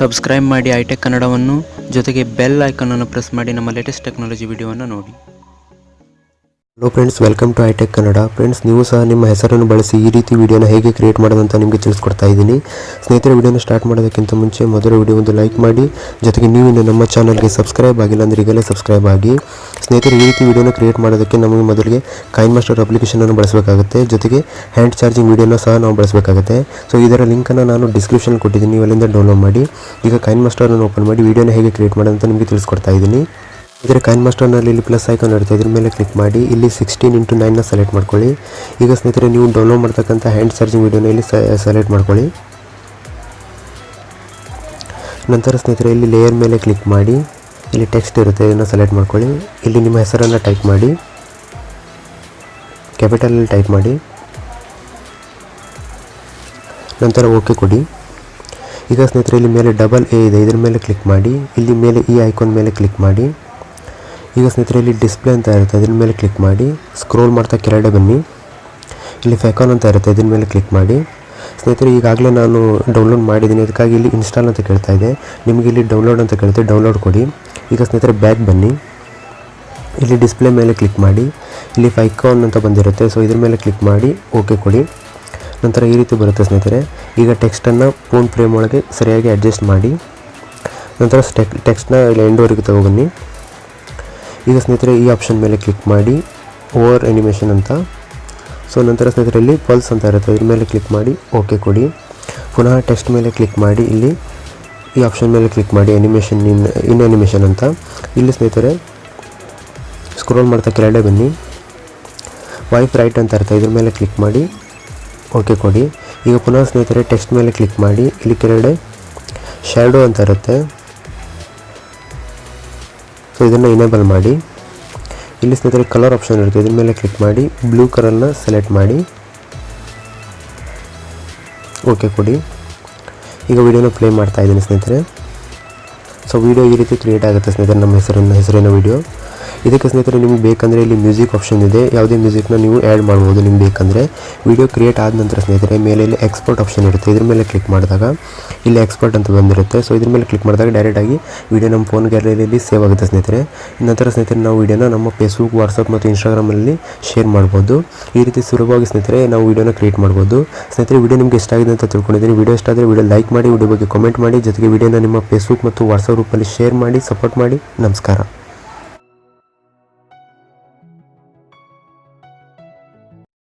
Subscribe ಮಾಡಿ hi-tech ಕನ್ನಡವನ್ನು, ಜೊತೆಗೆ ಬೆಲ್ ಐಕಾನ್ ಅನ್ನು ಪ್ರೆಸ್ ಮಾಡಿ ನಮ್ಮ ಲೇಟೆಸ್ಟ್ ಟೆಕ್ನಾಲಜಿ ವಿಡಿಯೋವನ್ನು ನೋಡಿ. Hello friends, welcome to iTech Kannada. Friends, ನೀವು ಸಹ ನಿಮ್ಮ ಹೆಸರನ್ನು ಬಳಸಿ ಈ ರೀತಿ ವಿಡಿಯೋನ ಹೇಗೆ ಕ್ರಿಯೇಟ್ ಮಾಡೋದಂತ ನಿಮಗೆ ತಿಳಿಸ್ಕೊಡ್ತಾ ಇದ್ದೀನಿ. ಸ್ನೇಹಿತರೆ, ವಿಡಿಯೋನ ಸ್ಟಾರ್ಟ್ ಮಾಡೋದಕ್ಕಿಂತ ಮುಂಚೆ ಮೊದಲ ವಿಡಿಯೋ ಒಂದು ಲೈಕ್ ಮಾಡಿ, ಜೊತೆಗೆ ನೀವು ಇನ್ನು ನಮ್ಮ ಚಾನಲ್ಗೆ ಸಬ್ಸ್ಕ್ರೈಬ್ ಆಗಿಲ್ಲ ಅಂದರೆ ಈಗಲೇ ಸಬ್ಸ್ಕ್ರೈಬ್ ಆಗಿ. ಸ್ನೇಹಿತರೆ, ಈ ರೀತಿ ವಿಡಿಯೋನ ಕ್ರಿಯೇಟ್ ಮಾಡೋದಕ್ಕೆ ನಮಗೆ ಮೊದಲಿಗೆ ಕೈನ್ ಮಾಸ್ಟರ್ ಅಪ್ಲಿಕೇಶನನ್ನು ಬಳಸಬೇಕಾಗುತ್ತೆ, ಜೊತೆಗೆ ಹ್ಯಾಂಡ್ ಚಾರ್ಜಿಂಗ್ ವಿಡಿಯೋನ ಸಹ ನಾವು ಬಳಸಬೇಕಾಗುತ್ತೆ. ಸೊ ಇದರ ಲಿಂಕನ್ನು ನಾನು ಡಿಸ್ಕ್ರಿಪ್ಷನ್ ಕೊಟ್ಟಿದ್ದೀನಿ, ನೀವು ಅಲ್ಲಿಂದ ಡೌನ್ಲೋಡ್ ಮಾಡಿ. ಈಗ ಕೈನ್ ಮಾಸ್ಟರನ್ನು ಓಪನ್ ಮಾಡಿ ವಿಡಿಯೋನ ಹೇಗೆ ಕ್ರಿಯೇಟ್ ಮಾಡೋದಂತ ನಿಮಗೆ ತಿಳಿಸ್ಕೊಡ್ತಾ ಇದ್ದೀನಿ. ಇದರ ಕೈನ್ ಮಾಸ್ಟರ್ನಲ್ಲಿ ಇಲ್ಲಿ ಪ್ಲಸ್ ಐಕಾನ್ ಇರುತ್ತೆ, ಇದ್ರ ಮೇಲೆ ಕ್ಲಿಕ್ ಮಾಡಿ ಇಲ್ಲಿ 16:9 ಸೆಲೆಕ್ಟ್ ಮಾಡ್ಕೊಳ್ಳಿ. ಈಗ ಸ್ನೇಹಿತರೆ, ನೀವು ಡೌನ್ಲೋಡ್ ಮಾಡ್ತಕ್ಕಂಥ ಹ್ಯಾಂಡ್ ಚಾರ್ಜಿಂಗ್ ವಿಡಿಯೋನ ಇಲ್ಲಿ ಸೆಲೆಕ್ಟ್ ಮಾಡ್ಕೊಳ್ಳಿ. ನಂತರ ಸ್ನೇಹಿತರೆ, ಇಲ್ಲಿ ಲೇಯರ್ ಮೇಲೆ ಕ್ಲಿಕ್ ಮಾಡಿ ಇಲ್ಲಿ ಟೆಕ್ಸ್ಟ್ ಇರುತ್ತೆ, ಇದನ್ನು ಸೆಲೆಕ್ಟ್ ಮಾಡ್ಕೊಳ್ಳಿ. ಇಲ್ಲಿ ನಿಮ್ಮ ಹೆಸರನ್ನು ಟೈಪ್ ಮಾಡಿ, ಕ್ಯಾಪಿಟಲಲ್ಲಿ ಟೈಪ್ ಮಾಡಿ, ನಂತರ ಓಕೆ ಕೊಡಿ. ಈಗ ಸ್ನೇಹಿತರೆ, ಇಲ್ಲಿ ಮೇಲೆ ಡಬಲ್ ಎ ಇದೆ, ಇದ್ರ ಮೇಲೆ ಕ್ಲಿಕ್ ಮಾಡಿ. ಇಲ್ಲಿ ಮೇಲೆ ಈ ಐಕಾನ್ ಮೇಲೆ ಕ್ಲಿಕ್ ಮಾಡಿ. ಈಗ ಸ್ನೇಹಿತರೆ, ಇಲ್ಲಿ ಡಿಸ್ಪ್ಲೇ ಅಂತ ಇರುತ್ತೆ, ಇದ್ರ ಮೇಲೆ ಕ್ಲಿಕ್ ಮಾಡಿ. ಸ್ಕ್ರೋಲ್ ಮಾಡ್ತಾ ಕೆಳಗಡೆ ಬನ್ನಿ, ಇಲ್ಲಿ ಫೈಕಾನ್ ಅಂತ ಇರುತ್ತೆ, ಇದ್ರ ಮೇಲೆ ಕ್ಲಿಕ್ ಮಾಡಿ. ಸ್ನೇಹಿತರೆ, ಈಗಾಗಲೇ ನಾನು ಡೌನ್ಲೋಡ್ ಮಾಡಿದ್ದೀನಿ, ಅದಕ್ಕಾಗಿ ಇಲ್ಲಿ ಇನ್ಸ್ಟಾಲ್ ಅಂತ ಕೇಳ್ತಾ ಇದೆ. ನಿಮಗೆ ಇಲ್ಲಿ ಡೌನ್ಲೋಡ್ ಅಂತ ಕೇಳುತ್ತೆ, ಡೌನ್ಲೋಡ್ ಕೊಡಿ. ಈಗ ಸ್ನೇಹಿತರೆ, ಬ್ಯಾಕ್ ಬನ್ನಿ, ಇಲ್ಲಿ ಡಿಸ್ಪ್ಲೇ ಮೇಲೆ ಕ್ಲಿಕ್ ಮಾಡಿ. ಇಲ್ಲಿ ಫೈಕಾನ್ ಅಂತ ಬಂದಿರುತ್ತೆ, ಸೊ ಇದ್ರ ಮೇಲೆ ಕ್ಲಿಕ್ ಮಾಡಿ ಓಕೆ ಕೊಡಿ. ನಂತರ ಈ ರೀತಿ ಬರುತ್ತೆ ಸ್ನೇಹಿತರೆ. ಈಗ ಟೆಕ್ಸ್ಟನ್ನು ಫೋನ್ ಫ್ರೇಮ್ ಒಳಗೆ ಸರಿಯಾಗಿ ಅಡ್ಜಸ್ಟ್ ಮಾಡಿ. ನಂತರ ಟೆಕ್ಸ್ಟ್ನ ಇಲ್ಲಿ ಎಂಡ್ವರೆಗೆ ತಗೊಬನ್ನಿ. ಈಗ ಸ್ನೇಹಿತರೆ, ಈ ಆಪ್ಷನ್ ಮೇಲೆ ಕ್ಲಿಕ್ ಮಾಡಿ, ಓವರ್ ಅನಿಮೇಷನ್ ಅಂತ. ಸೊ ನಂತರ ಸ್ನೇಹಿತರೆ, ಇಲ್ಲಿ ಪಲ್ಸ್ ಅಂತ ಇರುತ್ತೆ, ಇದ್ರ ಮೇಲೆ ಕ್ಲಿಕ್ ಮಾಡಿ ಓಕೆ ಕೊಡಿ. ಪುನಃ ಟೆಕ್ಸ್ಟ್ ಮೇಲೆ ಕ್ಲಿಕ್ ಮಾಡಿ, ಇಲ್ಲಿ ಈ ಆಪ್ಷನ್ ಮೇಲೆ ಕ್ಲಿಕ್ ಮಾಡಿ, ಅನಿಮೇಷನ್ ಇನ್ ಅನಿಮೇಷನ್ ಅಂತ. ಇಲ್ಲಿ ಸ್ನೇಹಿತರೆ, ಸ್ಕ್ರೋಲ್ ಮಾಡ್ತಾ ಕೆಳಗಡೆ ಬನ್ನಿ, ವೈಪ್ ರೈಟ್ ಅಂತ ಇರುತ್ತೆ, ಇದ್ರ ಮೇಲೆ ಕ್ಲಿಕ್ ಮಾಡಿ ಓಕೆ ಕೊಡಿ. ಈಗ ಪುನಃ ಸ್ನೇಹಿತರೆ, ಟೆಕ್ಸ್ಟ್ ಮೇಲೆ ಕ್ಲಿಕ್ ಮಾಡಿ, ಇಲ್ಲಿ ಕೆಳಗಡೆ ಶ್ಯಾಡೋ ಅಂತ ಇರುತ್ತೆ, ಸೊ ಇದನ್ನು ಇನೇಬಲ್ ಮಾಡಿ. ಇಲ್ಲಿ ಸ್ನೇಹಿತರೆ, ಕಲರ್ ಆಪ್ಷನ್ ಇರುತ್ತೆ, ಇದ್ರ ಮೇಲೆ ಕ್ಲಿಕ್ ಮಾಡಿ, ಬ್ಲೂ ಕಲರ್ನ ಸೆಲೆಕ್ಟ್ ಮಾಡಿ ಓಕೆ ಕೊಡಿ. ಈಗ ವಿಡಿಯೋನ ಪ್ಲೇ ಮಾಡ್ತಾ ಇದ್ದೀನಿ ಸ್ನೇಹಿತರೆ. ಸೊ ವಿಡಿಯೋ ಈ ರೀತಿ ಕ್ರಿಯೇಟ್ ಆಗುತ್ತೆ ಸ್ನೇಹಿತರೆ, ನಮ್ಮ ಹೆಸರಿನ ವಿಡಿಯೋ. ಇದಕ್ಕೆ ಸ್ನೇಹಿತರೆ, ನಿಮ್ಗೆ ಬೇಕಂದರೆ ಇಲ್ಲಿ ಮ್ಯೂಸಿಕ್ ಆಪ್ಷನ್ ಇದೆ, ಯಾವುದೇ ಮ್ಯೂಸಿಕ್ನ ನೀವು ಆ್ಯಡ್ ಮಾಡ್ಬೋದು ನಿಮ್ಗೆ ಬೇಕಂದರೆ. ವಿಡಿಯೋ ಕ್ರಿಯೇಟ್ ಆದ ನಂತರ ಸ್ನೇಹಿತರೆ, ಮೇಲೆ ಇಲ್ಲಿ ಎಕ್ಸ್ಪೋರ್ಟ್ ಆಪ್ಷನ್ ಇರುತ್ತೆ, ಇದ್ರ ಮೇಲೆ ಕ್ಲಿಕ್ ಮಾಡಿದಾಗ ಇಲ್ಲಿ ಎಕ್ಸ್ಪೋರ್ಟ್ ಅಂತ ಬಂದಿರುತ್ತೆ. ಸೊ ಇದ್ರ ಮೇಲೆ ಕ್ಲಿಕ್ ಮಾಡಿದಾಗ ಡೈರೆಕ್ಟಾಗಿ ವಿಡಿಯೋ ನಮ್ಮ ಫೋನ್ ಗ್ಯಾಲರಿಯಲ್ಲಿ ಸೇವ್ ಆಗುತ್ತೆ ಸ್ನೇಹಿತರೆ. ನಂತರ ಸ್ನೇಹಿತರೆ, ನಾವು ವಿಡಿಯೋನ ನಮ್ಮ ಫೇಸ್ಬುಕ್, ವಾಟ್ಸಪ್ ಮತ್ತು ಇನ್ಸ್ಟಾಗ್ರಾಮಲ್ಲಿ ಶೇರ್ ಮಾಡ್ಬೋದು. ಈ ರೀತಿ ಸುಲಭವಾಗಿ ಸ್ನೇಹಿತರೆ ನಾವು ವಿಡಿಯೋನ ಕ್ರಿಯೇಟ್ ಮಾಡ್ಬೋದು. ಸ್ನೇಹಿತರೆ, ವಿಡಿಯೋ ನಿಮಗೆ ಇಷ್ಟ ಆಗಿದೆ ಅಂತ ತಿಳ್ಕೊಂಡಿದ್ದೀನಿ. ವಿಡಿಯೋ ಇಷ್ಟ ಆದರೆ ವಿಡಿಯೋ ಲೈಕ್ ಮಾಡಿ, ವಿಡಿಯೋ ಬಗ್ಗೆ ಕಾಮೆಂಟ್ ಮಾಡಿ, ಜೊತೆಗೆ ವಿಡಿಯೋನ ನಿಮ್ಮ ಫೇಸ್ಬುಕ್ ಮತ್ತು ವಾಟ್ಸಪ್ ಗ್ರೂಪಲ್ಲಿ ಶೇರ್ ಮಾಡಿ, ಸಪೋರ್ಟ್ ಮಾಡಿ. ನಮಸ್ಕಾರ.